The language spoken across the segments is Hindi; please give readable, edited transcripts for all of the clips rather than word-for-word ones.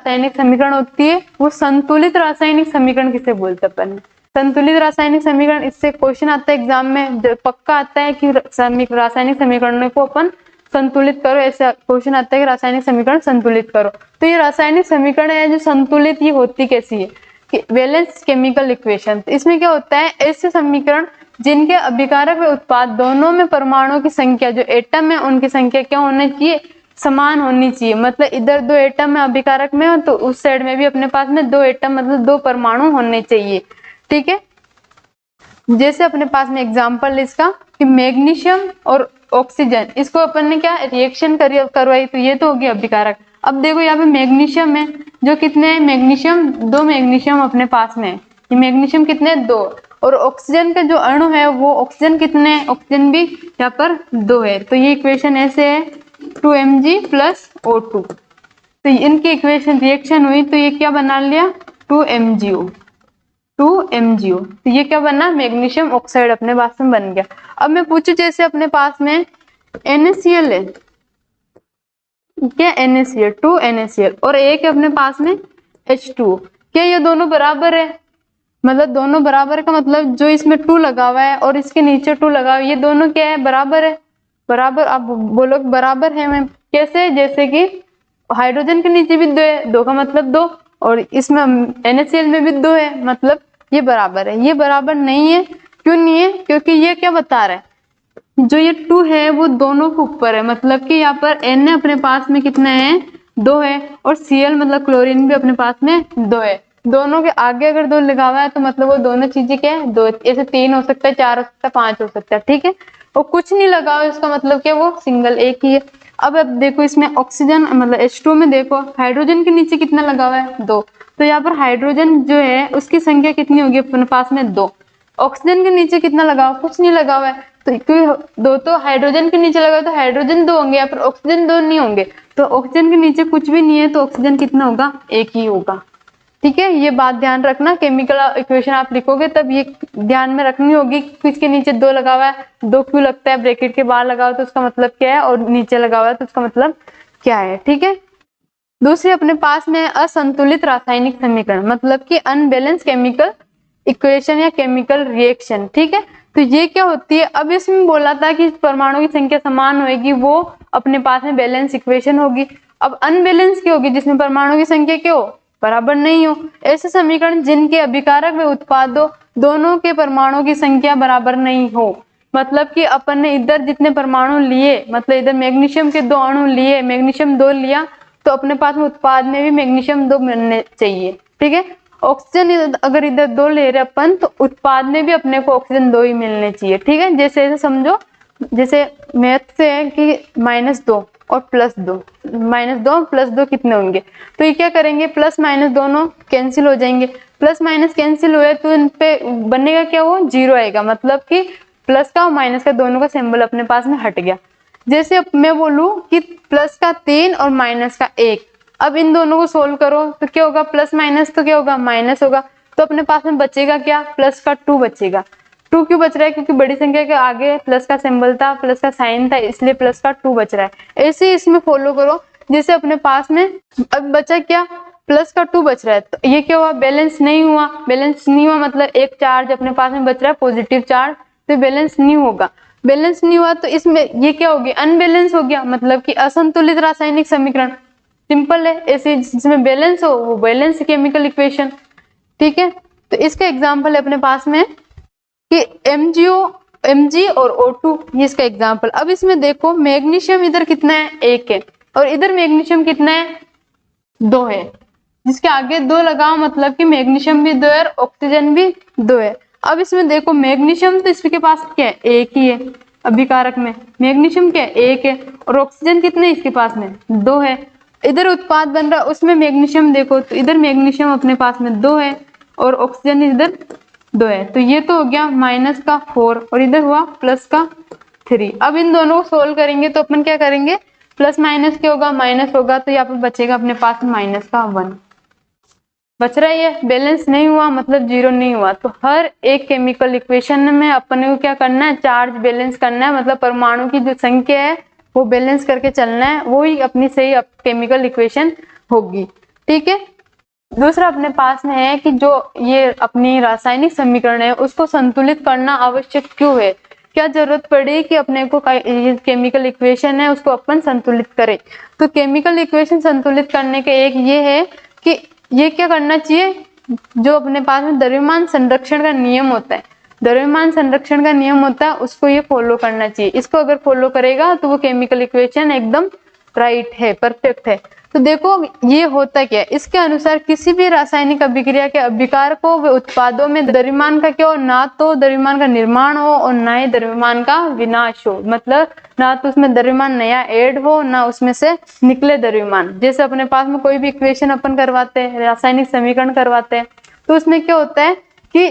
रासायनिक समीकरण होती है वो संतुलित रासायनिक समीकरण किसे बोलते हैं अपन? संतुलित रासायनिक समीकरण, इससे क्वेश्चन आता है एग्जाम में, पक्का आता है कि रासायनिक समीकरणों को अपन संतुलित करो, ऐसा क्वेश्चन आता है कि रासायनिक समीकरण संतुलित करो। तो ये रासायनिक समीकरण है जो संतुलित, ये होती कैसी है कि बैलेंस केमिकल इक्वेशन। इसमें क्या होता है, ऐसे समीकरण जिनके अभिकारक व उत्पाद दोनों में परमाणुओं की संख्या, जो एटम है उनकी संख्या क्या होनी चाहिए, समान होनी चाहिए। मतलब इधर 2 एटम में अभिकारक में हो तो उस साइड में भी अपने पास में 2 एटम मतलब 2 परमाणु होने चाहिए। ठीक है, जैसे अपने पास में एग्जांपल इसका कि मैग्नीशियम और ऑक्सीजन, इसको अपन ने क्या रिएक्शन करवाई, तो ये तो हो गया अभिकारक। अब देखो यहाँ पे मैग्नीशियम है, जो कितने हैं, मैग्नीशियम 2 मैग्नीशियम अपने पास में है, ये मैग्नीशियम कितने 2, और ऑक्सीजन का जो अणु है वो ऑक्सीजन कितने हैं, ऑक्सीजन भी यहाँ पर 2 है। तो ये इक्वेशन ऐसे है 2Mg + O2, तो इनकी इक्वेशन रिएक्शन हुई तो ये क्या बना लिया 2MgO। तो ये क्या बना, मैग्नीशियम ऑक्साइड अपने पास में बन गया। अब मैं पूछू जैसे अपने पास में NaCl है, क्या NaCl 2NaCl और एक है अपने पास में H2O, क्या ये दोनों बराबर है? मतलब दोनों बराबर का मतलब जो इसमें 2 लगा हुआ है और इसके नीचे 2 लगा हुआ है, ये दोनों क्या है, बराबर है। बराबर, आप बोलो बराबर है मैम, कैसे? जैसे कि हाइड्रोजन के नीचे भी 2 है, 2 का मतलब 2, और इसमें NaCl में भी 2 है, मतलब ये बराबर है। ये बराबर नहीं है, क्यों नहीं है? क्योंकि ये क्या बता रहा है, जो ये 2 है वो दोनों के ऊपर है, मतलब कि यहाँ पर Na अपने पास में कितना है 2 है, और Cl मतलब क्लोरीन भी अपने पास में 2 है। दोनों के आगे अगर 2 लगा हुआ है तो मतलब वो दोनों चीजें क्या है 2, ऐसे 3 हो सकता है, 4 हो सकता है, 5 हो सकता है। ठीक है, और कुछ नहीं लगा हुआ इसका मतलब क्या वो सिंगल एक ही है। अब देखो इसमें ऑक्सीजन मतलब H2 में देखो हाइड्रोजन के नीचे कितना लगा हुआ है 2, तो यहाँ पर हाइड्रोजन जो है उसकी संख्या कितनी होगी अपने पास में 2। ऑक्सीजन के नीचे कितना लगा हुआ, कुछ नहीं लगा हुआ है, तो क्योंकि 2 तो हाइड्रोजन के नीचे लगा तो हाइड्रोजन 2 होंगे, यहाँ पर ऑक्सीजन 2 नहीं होंगे, तो ऑक्सीजन के नीचे कुछ भी नहीं है तो ऑक्सीजन कितना होगा, एक ही होगा। ठीक है, ये बात ध्यान रखना, केमिकल इक्वेशन आप लिखोगे तब ये ध्यान में रखनी होगी कि इसके नीचे 2 लगा हुआ है, 2 क्यों लगता है, ब्रैकेट के बाहर लगा हुआ तो उसका मतलब क्या है, और नीचे लगा हुआ है तो उसका मतलब क्या है। ठीक है, दूसरी अपने पास में असंतुलित रासायनिक समीकरण, मतलब कि अनबैलेंस केमिकल इक्वेशन या केमिकल रिएक्शन। ठीक है, तो ये क्या होती है, अब इसमें बोला था कि परमाणु की संख्या समान होगी, वो अपने पास में बैलेंस इक्वेशन होगी। अब अनबैलेंस की होगी जिसमें परमाणु की संख्या क्या हो, बराबर नहीं हो। ऐसे समीकरण जिनके अभिकारक व उत्पादों दोनों के परमाणु की संख्या बराबर नहीं हो, मतलब कि अपन ने इधर जितने परमाणु लिए, मतलब इधर मैग्नीशियम के 2 अणु लिए, मैग्नीशियम 2 लिया, तो अपने पास में उत्पाद में भी मैग्नीशियम 2 मिलने चाहिए। ठीक है, ऑक्सीजन अगर इधर 2 ले रहे अपन तो उत्पाद में भी अपने को ऑक्सीजन 2 ही मिलने चाहिए। ठीक है, जैसे ऐसे समझो, जैसे मैथ से है कि -2 और +2, -2 +2 कितने होंगे, तो ये क्या करेंगे, प्लस माइनस दोनों कैंसिल हो जाएंगे, प्लस माइनस कैंसिल हुए तो इन पे बनेगा क्या, वो 0 आएगा, मतलब कि प्लस का और माइनस का दोनों का सिंबल अपने पास में हट गया। जैसे अब मैं बोलूं कि प्लस का 3 और माइनस का 1, अब इन दोनों को सोल्व करो तो क्या होगा, प्लस माइनस तो क्या होगा, माइनस होगा, तो अपने पास में बचेगा क्या, प्लस का 2 बचेगा। 2 क्यों बच रहा है, क्योंकि बड़ी संख्या के आगे प्लस का सिंबल था, प्लस का साइन था, इसलिए प्लस का 2 बच रहा है। ऐसे ही इसमें फॉलो करो, जैसे अपने पास में अब बचा क्या, प्लस का 2 बच रहा है, तो ये क्या हुआ, बैलेंस नहीं हुआ। बैलेंस नहीं हुआ मतलब एक चार्ज अपने पास में बच रहा है, पॉजिटिव चार्ज, तो बैलेंस नहीं होगा। बैलेंस नहीं हुआ तो इसमें ये क्या हो गया, अनबैलेंस हो गया, मतलब कि असंतुलित रासायनिक समीकरण। सिंपल है, ऐसे जिसमें बैलेंस हो वो बैलेंस केमिकल इक्वेशन। ठीक है, तो इसका एग्जांपल है अपने पास में कि Mg और O2, ये इसका एग्जांपल। अब इसमें देखो मैग्नीशियम इधर कितना है, 1 है, और इधर मैग्नीशियम कितना है, 2 है, जिसके आगे 2 लगाओ मतलब कि मैग्नीशियम भी 2 है और ऑक्सीजन भी 2 है। अब इसमें देखो मैग्नीशियम तो इसके पास क्या है, 1 ही है, अभिकारक में मैग्नीशियम क्या है, 1 है, और ऑक्सीजन कितने है इसके पास में, 2 है। इधर उत्पाद बन रहा है उसमें मैग्नीशियम देखो, तो इधर मैग्नीशियम अपने पास में 2 है और ऑक्सीजन इधर 2 है, तो ये तो हो गया -4 और इधर हुआ +3। अब इन दोनों को सोल्व करेंगे तो अपन क्या करेंगे, प्लस माइनस क्या होगा, माइनस होगा, तो यहाँ पर बचेगा अपने पास -1 बच रहा है। बैलेंस नहीं हुआ मतलब 0 नहीं हुआ। तो हर एक केमिकल इक्वेशन में अपन को क्या करना है, चार्ज बैलेंस करना है, मतलब परमाणु की जो संख्या है वो बैलेंस करके चलना है, वो ही अपनी सही केमिकल इक्वेशन होगी। ठीक है। दूसरा अपने पास में है कि जो ये अपनी रासायनिक समीकरण है उसको संतुलित करना आवश्यक क्यों है, क्या जरूरत पड़ी कि अपने को केमिकल इक्वेशन है उसको अपन संतुलित करें। तो केमिकल इक्वेशन संतुलित करने के एक ये है कि ये क्या करना चाहिए, जो अपने पास में द्रव्यमान संरक्षण का नियम होता है, द्रव्यमान संरक्षण का नियम होता है उसको ये फॉलो करना चाहिए। इसको अगर फॉलो करेगा तो वो केमिकल इक्वेशन एकदम राइट है, परफेक्ट है। तो देखो ये होता क्या है, इसके अनुसार किसी भी रासायनिक अभिक्रिया के अभिकार को व उत्पादों में द्रव्यमान का क्या हो, ना तो द्रव्यमान का निर्माण हो और ना ही द्रव्यमान का विनाश हो। मतलब ना तो उसमें द्रव्यमान नया ऐड हो ना उसमें से निकले द्रव्यमान। जैसे अपने पास में कोई भी इक्वेशन अपन करवाते हैं, रासायनिक समीकरण करवाते हैं, तो उसमें क्या होता है कि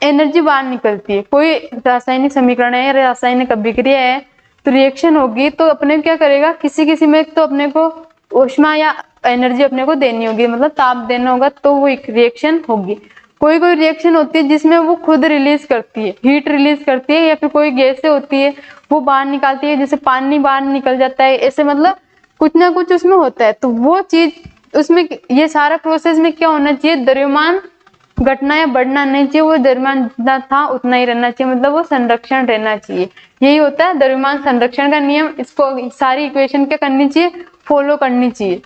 एनर्जी बाहर निकलती है। कोई रासायनिक समीकरण है, रासायनिक अभिक्रिया है, तो रिएक्शन होगी तो अपने क्या करेगा, किसी में तो अपने को ऊष्मा या एनर्जी अपने को देनी होगी, मतलब ताप देना होगा, तो वो एक रिएक्शन होगी। कोई रिएक्शन होती है जिसमें वो खुद रिलीज करती है, हीट रिलीज करती है, या फिर कोई गैसें होती है वो बाहर निकालती है, जैसे पानी बाहर निकल जाता है, ऐसे मतलब कुछ ना कुछ उसमें होता है। तो वो चीज उसमें ये सारा प्रोसेस में क्या होना चाहिए, द्रव्यमान घटना या बढ़ना नहीं चाहिए, वो द्रव्यमान जितना था उतना ही रहना चाहिए, मतलब वो संरक्षण रहना चाहिए। यही होता है द्रव्यमान संरक्षण का नियम। इसको सारी इक्वेशन क्या करनी चाहिए, फॉलो करनी चाहिए,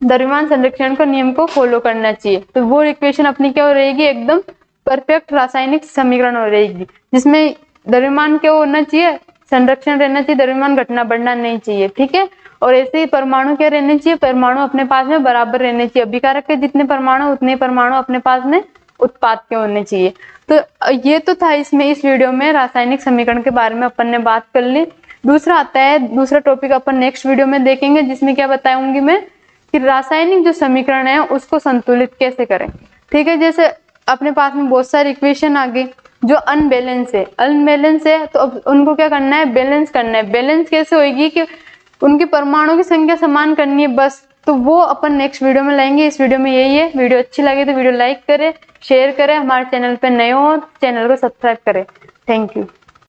द्रव्यमान संरक्षण का नियम को फॉलो करना चाहिए। तो वो इक्वेशन अपनी क्या हो रहेगी, एकदम परफेक्ट रासायनिक समीकरण हो रहेगी, जिसमें द्रव्यमान क्या होना चाहिए, संरक्षण रहना चाहिए, द्रव्यमान घटना बढ़ना नहीं चाहिए। ठीक है। और ऐसे ही परमाणु क्या रहने चाहिए, परमाणु अपने पास में बराबर रहने चाहिए, अभिकारक के जितने परमाणु उतने परमाणु अपने पास में उत्पाद के होने चाहिए। तो ये तो था इसमें, इस वीडियो में रासायनिक समीकरण के बारे में अपन ने बात कर ली। दूसरा आता है, दूसरा टॉपिक अपन नेक्स्ट वीडियो में देखेंगे, जिसमें क्या बताऊंगी मैं कि रासायनिक जो समीकरण है उसको संतुलित कैसे करें। ठीक है। जैसे अपने पास में बहुत सारी इक्वेशन आ गई जो अनबैलेंस है, तो अब उनको क्या करना है, बैलेंस करना है। बैलेंस कैसे होगी कि उनके परमाणु की संख्या समान करनी है बस। तो वो अपन नेक्स्ट वीडियो में लाएंगे। इस वीडियो में यही है। वीडियो अच्छी लगी तो वीडियो लाइक करें, शेयर करें, हमारे चैनल पे नए हो चैनल को सब्सक्राइब करें। Thank you.